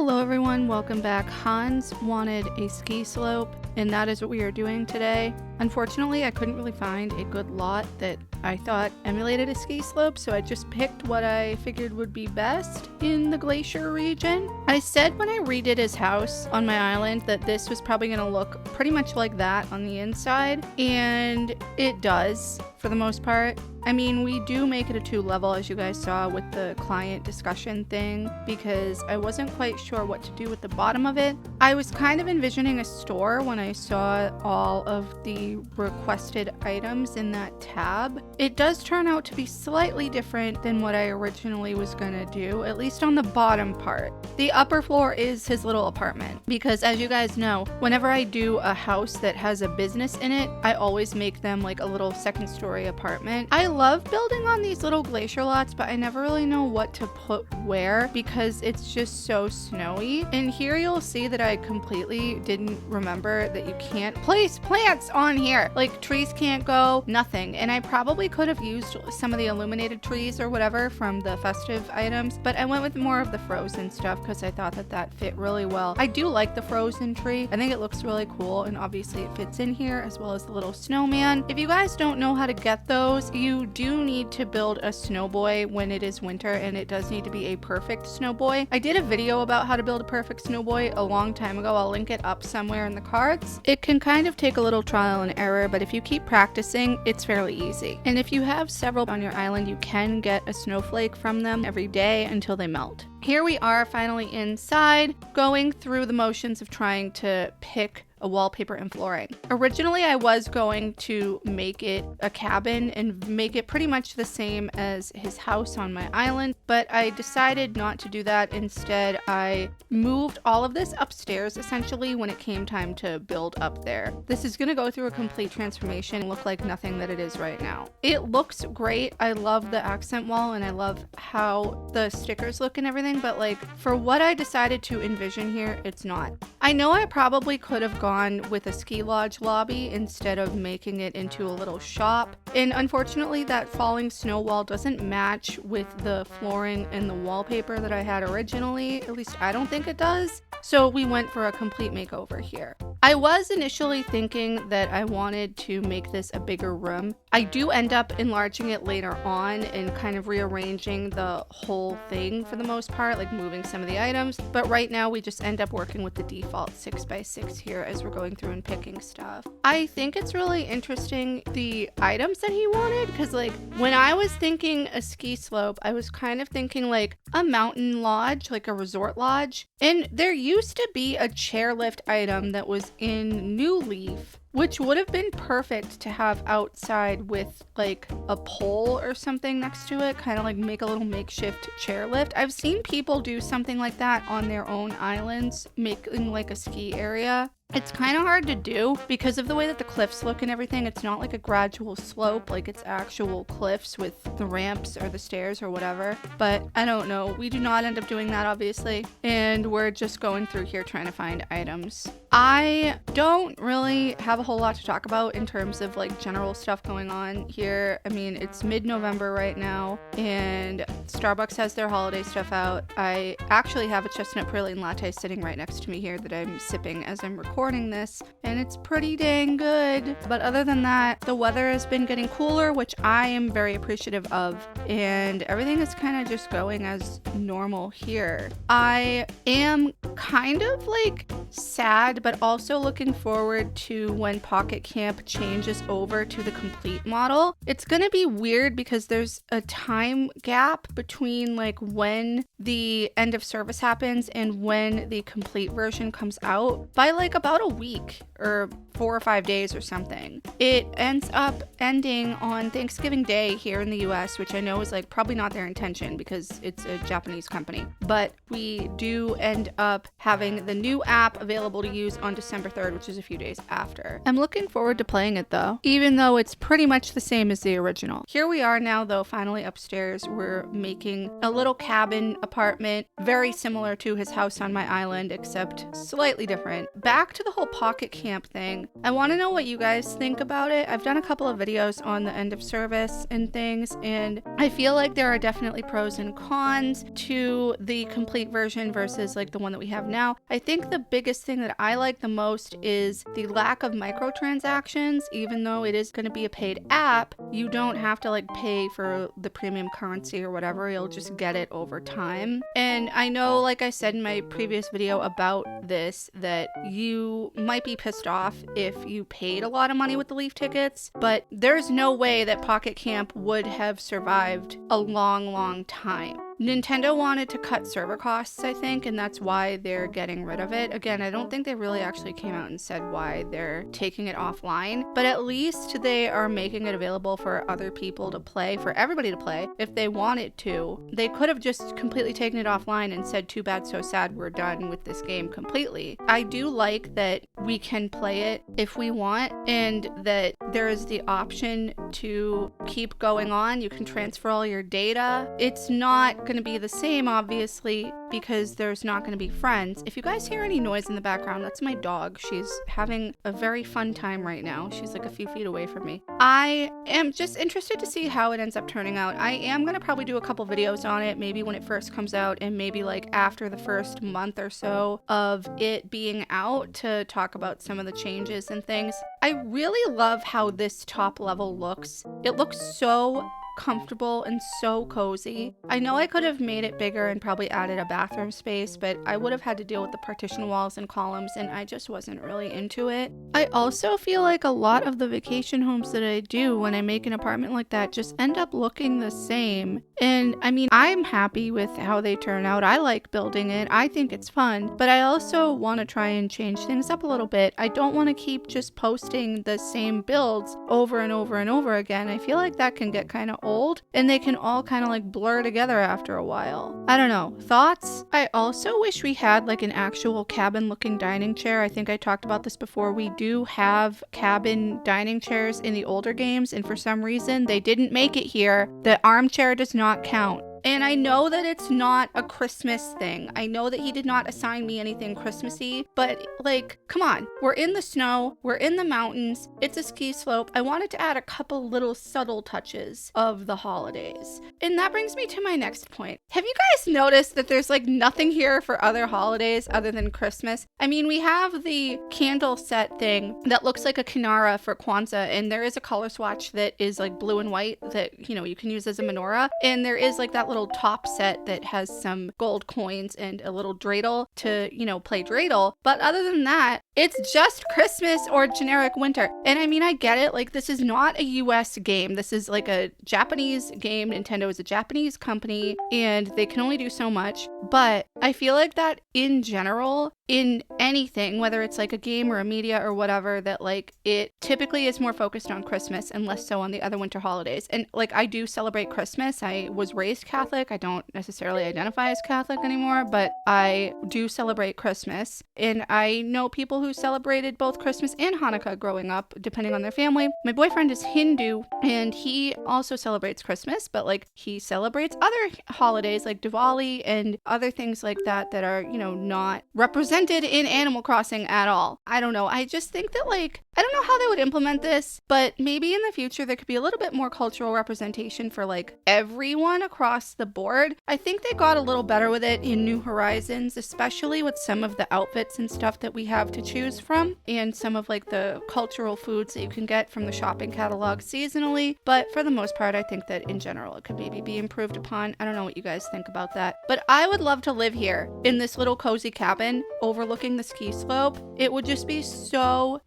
Hello everyone, welcome back. Hans wanted a ski slope, and that is what we are doing today. Unfortunately, I couldn't really find a good lot that I thought emulated a ski slope, so I just picked what I figured would be best in the glacier region. I said when I redid his house on my island that this was probably going to look pretty much like that on the inside, and it does for the most part. I mean, we do make it a 2-level, as you guys saw with the client discussion thing, because I wasn't quite sure what to do with the bottom of it. I was kind of envisioning a store when I saw all of the requested items in that tab. It does turn out to be slightly different than what I originally was gonna do, at least on the bottom part. The upper floor is his little apartment, because as you guys know, whenever I do a house that has a business in it, I always make them like a little second-story apartment. I love building on these little glacier lots, but I never really know what to put where because it's just so snowy. And here you'll see that I completely didn't remember that you can't place plants on here. Like, trees can't go, nothing. And I probably could have used some of the illuminated trees or whatever from the festive items, but I went with more of the frozen stuff because I thought that that fit really well. I do like the frozen tree. I think it looks really cool, and obviously it fits in here, as well as the little snowman. If you guys don't know how to get those, you do need to build a snowboy when it is winter, and it does need to be a perfect snowboy. I did a video about how to build a perfect snowboy a long time ago. I'll link it up somewhere in the cards. It can kind of take a little trial and error, but if you keep practicing, it's fairly easy. And if you have several on your island, you can get a snowflake from them every day until they melt. Here we are finally inside, going through the motions of trying to pick a wallpaper and flooring. Originally, I was going to make it a cabin and make it pretty much the same as his house on my island, but I decided not to do that. Instead, I moved all of this upstairs essentially when it came time to build up there. This is gonna go through a complete transformation and look like nothing that it is right now. It looks great. I love the accent wall and I love how the stickers look and everything, but like for what I decided to envision here, it's not. I know I probably could have gone with a ski lodge lobby instead of making it into a little shop, and unfortunately that falling snow wall doesn't match with the flooring and the wallpaper that I had originally. At least I don't think it does. So we went for a complete makeover here. I was initially thinking that I wanted to make this a bigger room. I do end up enlarging it later on and kind of rearranging the whole thing for the most part, like moving some of the items. But right now we just end up working with the default 6x6 here as we're going through and picking stuff. I think it's really interesting the items that he wanted, because like when I was thinking a ski slope, I was kind of thinking like a mountain lodge, like a resort lodge. And there used to be a chairlift item that was in New Leaf, which would have been perfect to have outside with like a pole or something next to it, kind of like make a little makeshift chairlift. I've seen people do something like that on their own islands, making like a ski area. It's kind of hard to do because of the way that the cliffs look and everything. It's not like a gradual slope, like it's actual cliffs with the ramps or the stairs or whatever. But I don't know. We do not end up doing that, obviously. And we're just going through here trying to find items. I don't really have a whole lot to talk about in terms of like general stuff going on here. I mean, it's mid-November right now and Starbucks has their holiday stuff out. I actually have a chestnut praline latte sitting right next to me here that I'm sipping as I'm recording this, and it's pretty dang good. But other than that, the weather has been getting cooler, which I am very appreciative of, and everything is kind of just going as normal here. I am kind of like sad, but also looking forward to when Pocket Camp changes over to the complete model. It's gonna be weird because there's a time gap between like when the end of service happens and when the complete version comes out by like about a week or 4 or 5 days or something. It ends up ending on Thanksgiving Day here in the US, which I know is like probably not their intention because it's a Japanese company, but we do end up having the new app available to use on December 3rd, which is a few days after. I'm looking forward to playing it though, even though it's pretty much the same as the original. Here we are now though, finally upstairs. We're making a little cabin apartment, very similar to his house on my island, except slightly different. Back to the whole Pocket Camp thing. I want to know what you guys think about it. I've done a couple of videos on the end of service and things, and I feel like there are definitely pros and cons to the complete version versus like the one that we have now. I think the biggest thing that I like the most is the lack of microtransactions. Even though it is going to be a paid app, you don't have to like pay for the premium currency or whatever. You'll just get it over time. And I know, like I said in my previous video about this, that you might be pissed off if you paid a lot of money with the Leaf tickets, but there's no way that Pocket Camp would have survived a long time. Nintendo wanted to cut server costs, I think, and that's why they're getting rid of it. Again, I don't think they really actually came out and said why they're taking it offline, but at least they are making it available for other people to play, for everybody to play, if they wanted to. They could have just completely taken it offline and said, too bad, so sad, we're done with this game completely. I do like that we can play it if we want, and that there is the option to keep going on. You can transfer all your data. It's not going to be the same, obviously, because there's not going to be friends. If you guys hear any noise in the background, that's my dog. She's having a very fun time right now. She's like a few feet away from me. I am just interested to see how it ends up turning out. I am going to probably do a couple videos on it, maybe when it first comes out, and maybe like after the first month or so of it being out, to talk about some of the changes and things. I really love how this top level looks. It looks so comfortable and so cozy. I know I could have made it bigger and probably added a bathroom space, but I would have had to deal with the partition walls and columns, and I just wasn't really into it. I also feel like a lot of the vacation homes that I do when I make an apartment like that just end up looking the same. And I mean, I'm happy with how they turn out. I like building it. I think it's fun, but I also want to try and change things up a little bit. I don't want to keep just posting the same builds over and over and over again. I feel like that can get kind of old, and they can all kind of like blur together after a while. I don't know. Thoughts? I also wish we had like an actual cabin looking dining chair. I think I talked about this before. We do have cabin dining chairs in the older games, and for some reason they didn't make it here. The armchair does not count. And I know that it's not a Christmas thing. I know that he did not assign me anything Christmassy, but like, come on. We're in the snow. We're in the mountains. It's a ski slope. I wanted to add a couple little subtle touches of the holidays. And that brings me to my next point. Have you guys noticed that there's like nothing here for other holidays other than Christmas? I mean, we have the candle set thing that looks like a Kinara for Kwanzaa, and there is a color swatch that is like blue and white that, you know, you can use as a menorah. And there is like that little top set that has some gold coins and a little dreidel to, you know, play dreidel. But other than that, it's just Christmas or generic winter. And I mean, I get it. Like, this is not a US game. This is like a Japanese game. Nintendo is a Japanese company and they can only do so much. But I feel like that in general, in anything, whether it's like a game or a media or whatever, that like it typically is more focused on Christmas and less so on the other winter holidays. And like, I do celebrate Christmas. I was raised Catholic. I don't necessarily identify as Catholic anymore, but I do celebrate Christmas. And I know people who celebrated both Christmas and Hanukkah growing up, depending on their family. My boyfriend is Hindu and he also celebrates Christmas, but like he celebrates other holidays like Diwali and other things like that that are, you know, not represented in Animal Crossing at all. I don't know. I just think that like, I don't know how they would implement this, but maybe in the future there could be a little bit more cultural representation for like everyone across the board. I think they got a little better with it in New Horizons, especially with some of the outfits and stuff that we have to choose from, and some of like the cultural foods that you can get from the shopping catalog seasonally. But for the most part, I think that in general it could maybe be improved upon. I don't know what you guys think about that, but I would love to live here in this little cozy cabin overlooking the ski slope. It would just be so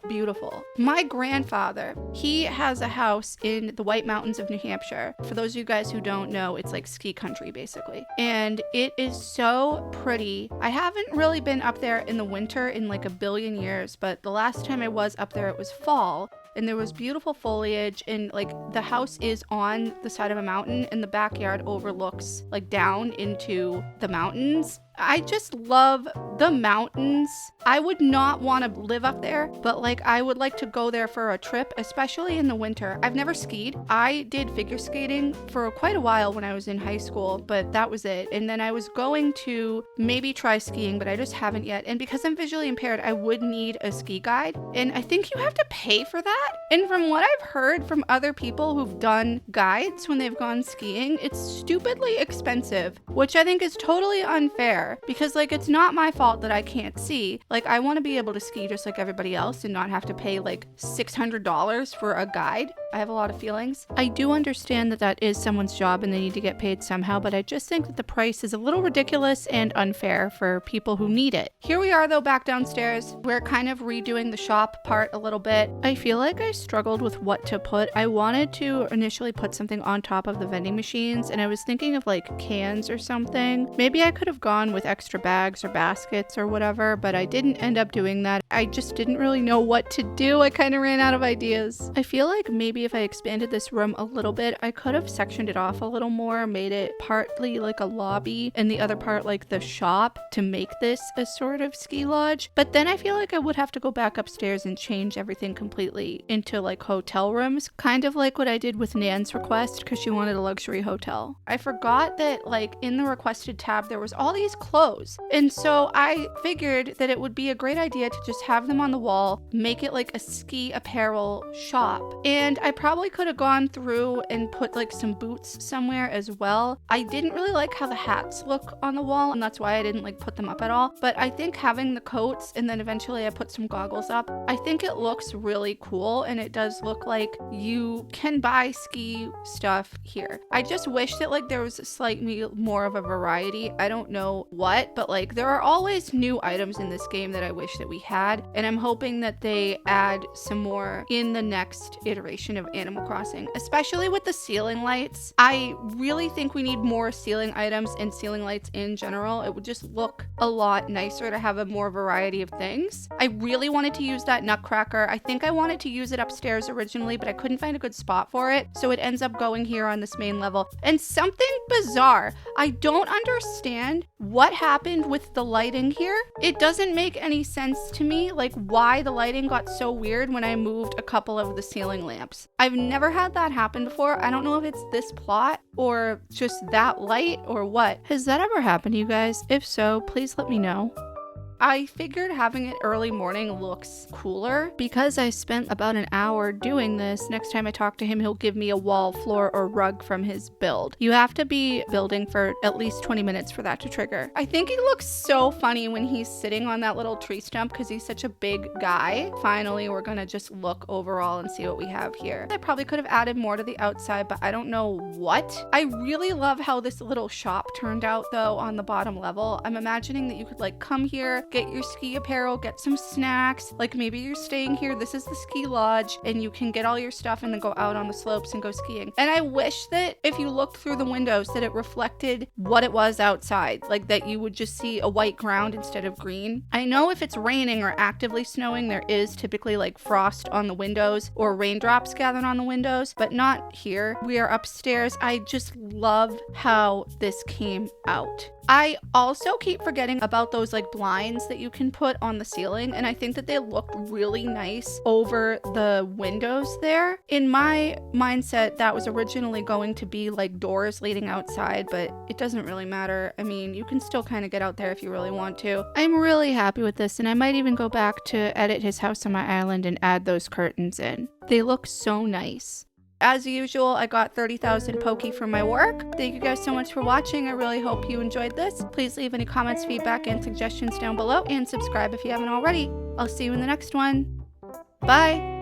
beautiful. My grandfather, he has a house in the White Mountains of New Hampshire. For those of you guys who don't know, it's like ski country basically. And it is so pretty. I haven't really been up there in the winter in like a billion years, but the last time I was up there, it was fall. And there was beautiful foliage, and like the house is on the side of a mountain and the backyard overlooks like down into the mountains. I just love the mountains. I would not want to live up there, but like I would like to go there for a trip, especially in the winter. I've never skied. I did figure skating for quite a while when I was in high school, but that was it. And then I was going to maybe try skiing, but I just haven't yet. And because I'm visually impaired, I would need a ski guide. And I think you have to pay for that. And from what I've heard from other people who've done guides when they've gone skiing, it's stupidly expensive, which I think is totally unfair. fair because like it's not my fault that I can't see. Like I want to be able to ski just like everybody else and not have to pay like $600 for a guide. I have a lot of feelings. I do understand that that is someone's job and they need to get paid somehow, but I just think that the price is a little ridiculous and unfair for people who need it. Here we are though, back downstairs. We're kind of redoing the shop part a little bit. I feel like I struggled with what to put. I wanted to initially put something on top of the vending machines and I was thinking of like cans or something. Maybe I could have gone with extra bags or baskets or whatever, but I didn't end up doing that. I just didn't really know what to do. I kind of ran out of ideas. I feel like maybe if I expanded this room a little bit, I could have sectioned it off a little more, made it partly like a lobby and the other part like the shop to make this a sort of ski lodge. But then I feel like I would have to go back upstairs and change everything completely into like hotel rooms, kind of like what I did with Nan's request because she wanted a luxury hotel. I forgot that like in the requested tab there was all these clothes, and so I figured that it would be a great idea to just have them on the wall, make it like a ski apparel shop. And I probably could have gone through and put like some boots somewhere as well. I didn't really like how the hats look on the wall and that's why I didn't like put them up at all, but I think having the coats and then eventually I put some goggles up, I think it looks really cool and it does look like you can buy ski stuff here. I just wish that like there was slightly more of a variety. I don't know what, but like there are always new items in this game that I wish that we had, and I'm hoping that they add some more in the next iteration of Animal Crossing, especially with the ceiling lights. I really think we need more ceiling items and ceiling lights in general. It would just look a lot nicer to have a more variety of things. I really wanted to use that nutcracker. I think I wanted to use it upstairs originally, but I couldn't find a good spot for it, so it ends up going here on this main level. And something bizarre, I don't understand what happened with the lighting here. It doesn't make any sense to me, like why the lighting got so weird when I moved a couple of the ceiling lamps. I've never had that happen before. I don't know if it's this plot or just that light or what. Has that ever happened to you guys? If so, please let me know. I figured having it early morning looks cooler because I spent about an hour doing this. Next time I talk to him, he'll give me a wall, floor, or rug from his build. You have to be building for at least 20 minutes for that to trigger. I think he looks so funny when he's sitting on that little tree stump because he's such a big guy. Finally, we're gonna just look overall and see what we have here. I probably could have added more to the outside, but I don't know what. I really love how this little shop turned out though on the bottom level. I'm imagining that you could like come here, get your ski apparel, get some snacks, like maybe you're staying here, this is the ski lodge, and you can get all your stuff and then go out on the slopes and go skiing. And I wish that if you looked through the windows that it reflected what it was outside, like that you would just see a white ground instead of green. I know if it's raining or actively snowing, there is typically like frost on the windows or raindrops gathered on the windows, but not here. We are upstairs. I just love how this came out. I also keep forgetting about those like blinds that you can put on the ceiling, and I think that they look really nice over the windows there. In my mindset, that was originally going to be like doors leading outside, but it doesn't really matter. I mean, you can still kind of get out there if you really want to. I'm really happy with this, and I might even go back to edit his house on my island and add those curtains in. They look so nice. As usual, I got 30,000 Poke for my work. Thank you guys so much for watching. I really hope you enjoyed this. Please leave any comments, feedback, and suggestions down below, and subscribe if you haven't already. I'll see you in the next one. Bye!